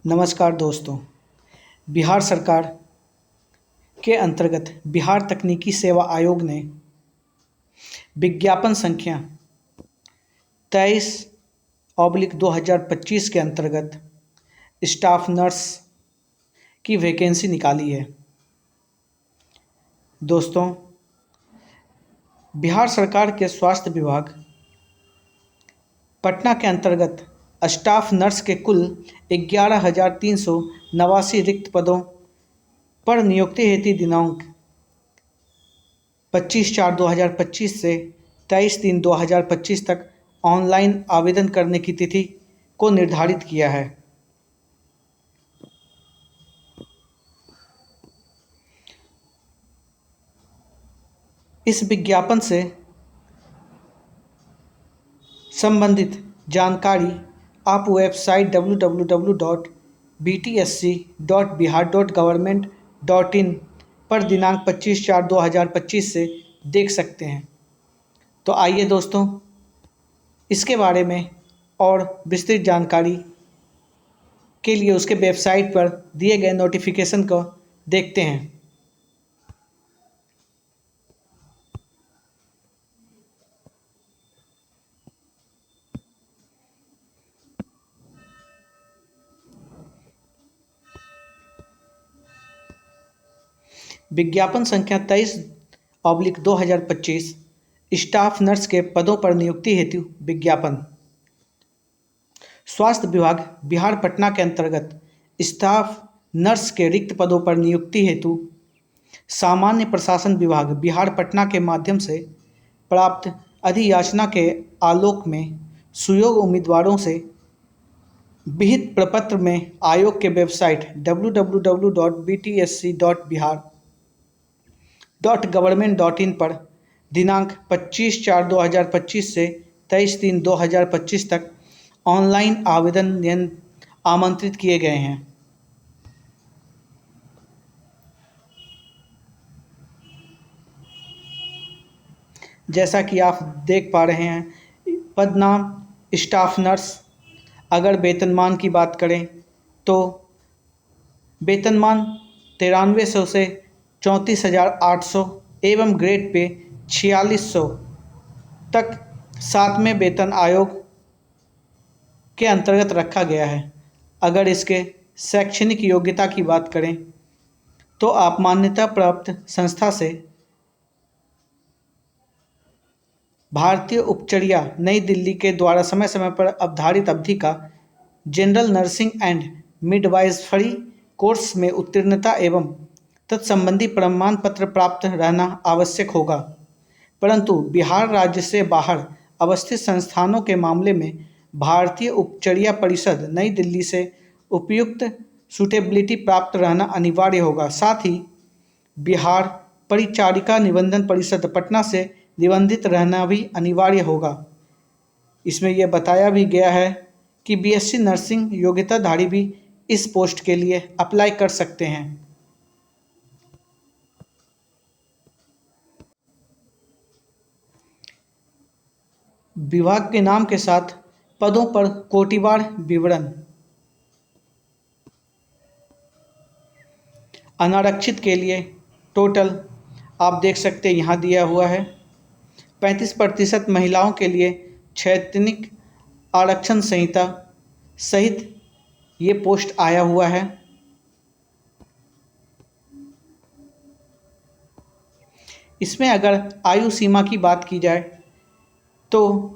नमस्कार दोस्तों। बिहार सरकार के अंतर्गत बिहार तकनीकी सेवा आयोग ने विज्ञापन संख्या 23/2025 के अंतर्गत स्टाफ नर्स की वैकेंसी निकाली है। दोस्तों, बिहार सरकार के स्वास्थ्य विभाग पटना के अंतर्गत स्टाफ नर्स के कुल 11,389 रिक्त पदों पर नियुक्ति हेतु दिनांक 25/4/2025 से 23/3/2025 तक ऑनलाइन आवेदन करने की तिथि को निर्धारित किया है। इस विज्ञापन से संबंधित जानकारी आप वेबसाइट www.btsc.bihar.government.in पर दिनांक 25/4/2025 से देख सकते हैं। तो आइए दोस्तों, इसके बारे में और विस्तृत जानकारी के लिए उसके वेबसाइट पर दिए गए नोटिफिकेशन को देखते हैं। विज्ञापन संख्या 23/2025 स्टाफ नर्स के पदों पर नियुक्ति हेतु विज्ञापन। स्वास्थ्य विभाग बिहार पटना के अंतर्गत स्टाफ नर्स के रिक्त पदों पर नियुक्ति हेतु सामान्य प्रशासन विभाग बिहार पटना के माध्यम से प्राप्त अधियाचना के आलोक में सुयोग्य उम्मीदवारों से विहित प्रपत्र में आयोग के वेबसाइट www.btsc.bihar.government.in पर दिनांक 25/4/2025 से 23/3/2025 तक ऑनलाइन आवेदन आमंत्रित किए गए हैं। जैसा कि आप देख पा रहे हैं, पद नाम स्टाफ नर्स। अगर वेतनमान की बात करें तो वेतनमान 9300 से 34,800 एवं ग्रेड पे 4600 तक 7वें वेतन आयोग के अंतर्गत रखा गया है। अगर इसके शैक्षणिक योग्यता की बात करें तो आप मान्यता प्राप्त संस्था से भारतीय उपचर्या नई दिल्ली के द्वारा समय समय पर अवधारित अवधि का general nursing and midwifery course में उत्तीर्णता एवं तत्संबंधी प्रमाण पत्र प्राप्त रहना आवश्यक होगा। परंतु बिहार राज्य से बाहर अवस्थित संस्थानों के मामले में भारतीय उपचर्या परिषद नई दिल्ली से उपयुक्त सूटेबिलिटी प्राप्त रहना अनिवार्य होगा। साथ ही बिहार परिचारिका निबंधन परिषद पटना से निबंधित रहना भी अनिवार्य होगा। इसमें यह बताया भी गया है कि बीएससी नर्सिंग योग्यताधारी भी इस पोस्ट के लिए अप्लाई कर सकते हैं। विभाग के नाम के साथ पदों पर कोटिवार विवरण। अनारक्षित के लिए टोटल आप देख सकते हैं यहाँ दिया हुआ है। 35% महिलाओं के लिए क्षैतिनिक आरक्षण संहिता सहित ये पोस्ट आया हुआ है। इसमें अगर आयु सीमा की बात की जाए तो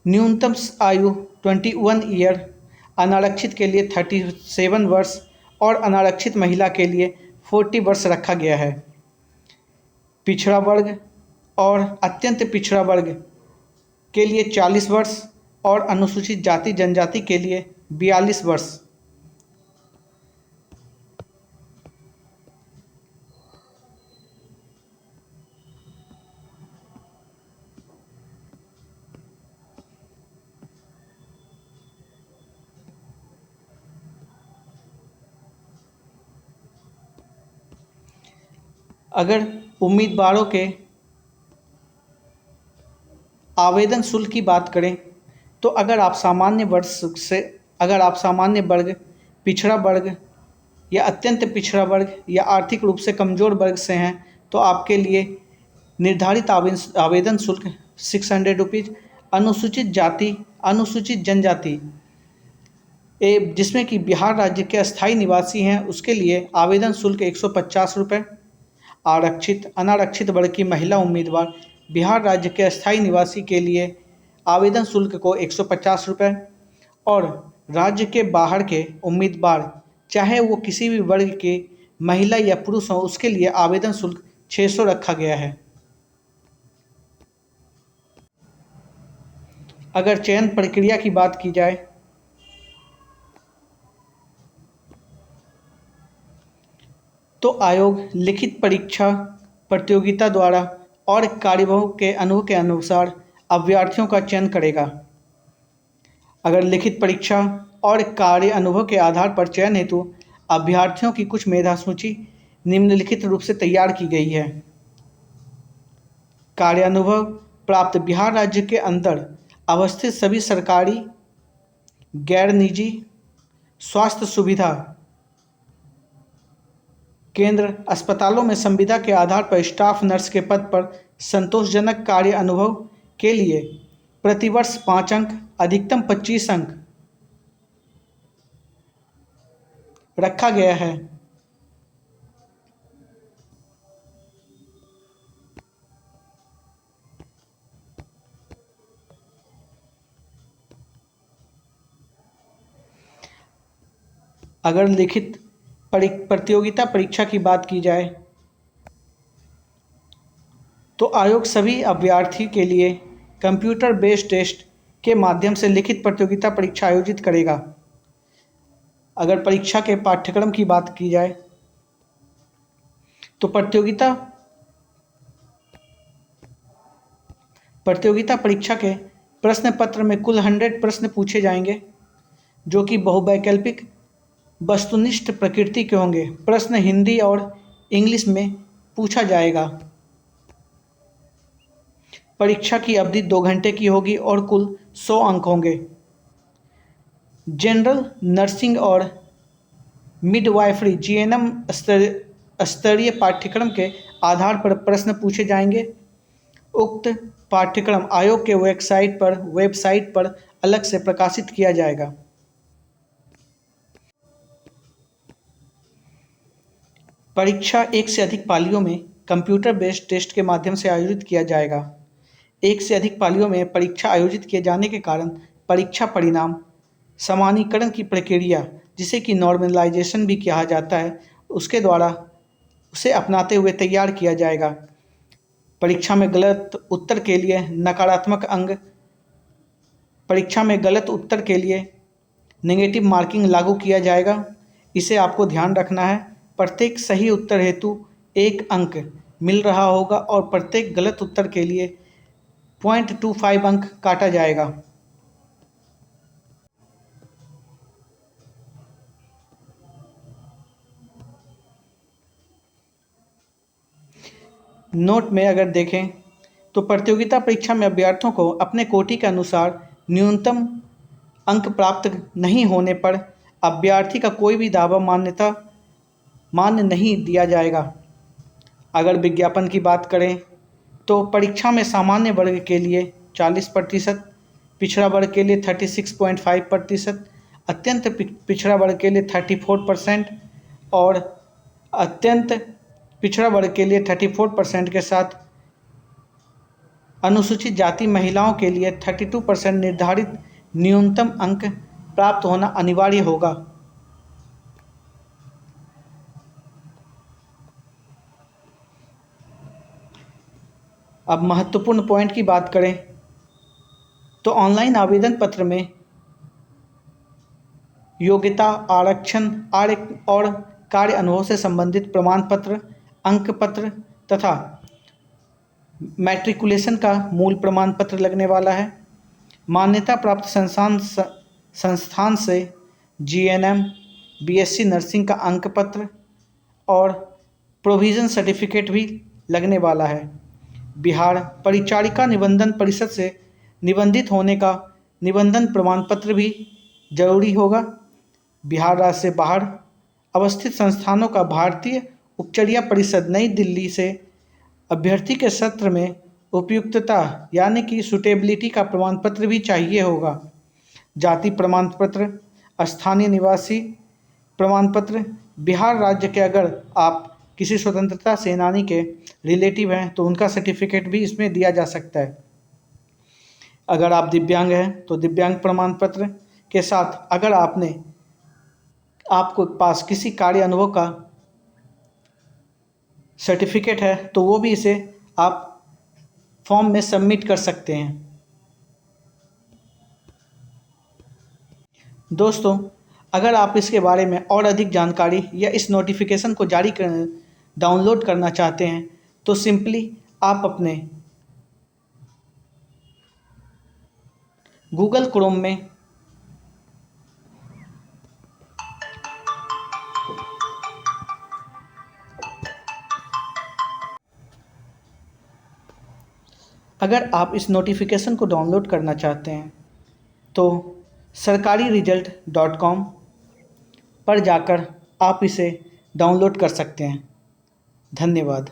न्यूनतम आयु 21 ईयर, अनारक्षित के लिए 37 वर्ष और अनारक्षित महिला के लिए 40 वर्ष रखा गया है। पिछड़ा वर्ग और अत्यंत पिछड़ा वर्ग के लिए 40 वर्ष और अनुसूचित जाति जनजाति के लिए 42 वर्ष। अगर उम्मीदवारों के आवेदन शुल्क की बात करें तो अगर आप सामान्य वर्ग पिछड़ा वर्ग या अत्यंत पिछड़ा वर्ग या आर्थिक रूप से कमज़ोर वर्ग से हैं तो आपके लिए निर्धारित आवेदन शुल्क 600 रुपीज़। अनुसूचित जाति, अनुसूचित जनजाति जिसमें कि बिहार राज्य के अस्थायी निवासी हैं उसके लिए आवेदन शुल्क 150 रुपये। आरक्षित अनारक्षित वर्ग की महिला उम्मीदवार बिहार राज्य के अस्थायी निवासी के लिए आवेदन शुल्क को 150 रुपये और राज्य के बाहर के उम्मीदवार चाहे वो किसी भी वर्ग के महिला या पुरुष हो उसके लिए आवेदन शुल्क 600 रखा गया है। अगर चयन प्रक्रिया की बात की जाए तो आयोग लिखित परीक्षा प्रतियोगिता द्वारा और अनुभव के अनुसार अभ्यर्थियों का चयन करेगा। अगर लिखित परीक्षा और कार्य अनुभव के आधार पर चयन हेतु अभ्यर्थियों की कुछ मेधा सूची निम्नलिखित रूप से तैयार की गई है। कार्य अनुभव प्राप्त बिहार राज्य के अंदर अवस्थित सभी सरकारी, गैर निजी स्वास्थ्य सुविधा केंद्र अस्पतालों में संविदा के आधार पर स्टाफ नर्स के पद पर संतोषजनक कार्य अनुभव के लिए प्रतिवर्ष 5 अंक, अधिकतम 25 अंक रखा गया है। अगर लिखित प्रतियोगिता परीक्षा की बात की जाए तो आयोग सभी अभ्यर्थी के लिए कंप्यूटर बेस्ड टेस्ट के माध्यम से लिखित प्रतियोगिता परीक्षा आयोजित करेगा। अगर परीक्षा के पाठ्यक्रम की बात की जाए तो प्रतियोगिता परीक्षा के प्रश्न पत्र में कुल 100 प्रश्न पूछे जाएंगे जो कि बहुवैकल्पिक वस्तुनिष्ठ प्रकृति के होंगे। प्रश्न हिंदी और इंग्लिश में पूछा जाएगा। परीक्षा की अवधि 2 घंटे की होगी और कुल 100 अंक होंगे। जनरल नर्सिंग और मिडवाइफरी जीएनएम स्तरीय पाठ्यक्रम के आधार पर प्रश्न पूछे जाएंगे। उक्त पाठ्यक्रम आयोग के वेबसाइट पर अलग से प्रकाशित किया जाएगा। परीक्षा एक से अधिक पालियों में कंप्यूटर बेस्ड टेस्ट के माध्यम से आयोजित किया जाएगा। एक से अधिक पालियों में परीक्षा आयोजित किए जाने के कारण परीक्षा परिणाम सामान्यीकरण की प्रक्रिया, जिसे कि नॉर्मलाइजेशन भी कहा जाता है, उसके द्वारा उसे अपनाते हुए तैयार किया जाएगा। परीक्षा में गलत उत्तर के लिए नकारात्मक अंक, परीक्षा में गलत उत्तर के लिए नेगेटिव मार्किंग लागू किया जाएगा। इसे आपको ध्यान रखना है। प्रत्येक सही उत्तर हेतु 1 अंक मिल रहा होगा और प्रत्येक गलत उत्तर के लिए 0.25 अंक काटा जाएगा। नोट में अगर देखें तो प्रतियोगिता परीक्षा में अभ्यर्थियों को अपने कोटि के अनुसार न्यूनतम अंक प्राप्त नहीं होने पर अभ्यर्थी का कोई भी दावा मान्य नहीं दिया जाएगा। अगर विज्ञापन की बात करें तो परीक्षा में सामान्य वर्ग के लिए 40%, पिछड़ा वर्ग के लिए 36.5%, अत्यंत पिछड़ा वर्ग के लिए 34% और अत्यंत पिछड़ा वर्ग के लिए 34% के साथ अनुसूचित जाति महिलाओं के लिए 32% निर्धारित न्यूनतम अंक प्राप्त होना अनिवार्य होगा। अब महत्वपूर्ण पॉइंट की बात करें तो ऑनलाइन आवेदन पत्र में योग्यता, आरक्षण और कार्य अनुभव से संबंधित प्रमाण पत्र, अंक पत्र तथा मैट्रिकुलेशन का मूल प्रमाण पत्र लगने वाला है। मान्यता प्राप्त संस्थान से जीएनएम, बीएससी नर्सिंग का अंक पत्र और प्रोविज़न सर्टिफिकेट भी लगने वाला है। बिहार परिचारिका निबंधन परिषद से निबंधित होने का निबंधन प्रमाण पत्र भी जरूरी होगा। बिहार राज्य से बाहर अवस्थित संस्थानों का भारतीय उपचर्या परिषद नई दिल्ली से अभ्यर्थी के सत्र में उपयुक्तता यानी कि सुटेबिलिटी का प्रमाण पत्र भी चाहिए होगा। जाति प्रमाण पत्र, स्थानीय निवासी प्रमाण पत्र। बिहार राज्य के अगर आप किसी स्वतंत्रता सेनानी के रिलेटिव हैं तो उनका सर्टिफिकेट भी इसमें दिया जा सकता है। अगर आप दिव्यांग हैं तो दिव्यांग प्रमाण पत्र के साथ अगर आपको पास किसी कार्य अनुभव का सर्टिफिकेट है तो वो भी इसे आप फॉर्म में सबमिट कर सकते हैं। दोस्तों, अगर आप इसके बारे में और अधिक जानकारी या इस नोटिफिकेशन को डाउनलोड करना चाहते हैं तो सिंपली आप अपने गूगल क्रोम में अगर आप इस नोटिफिकेशन को डाउनलोड करना चाहते हैं तो sarkariresult.com पर जाकर आप इसे डाउनलोड कर सकते हैं। धन्यवाद।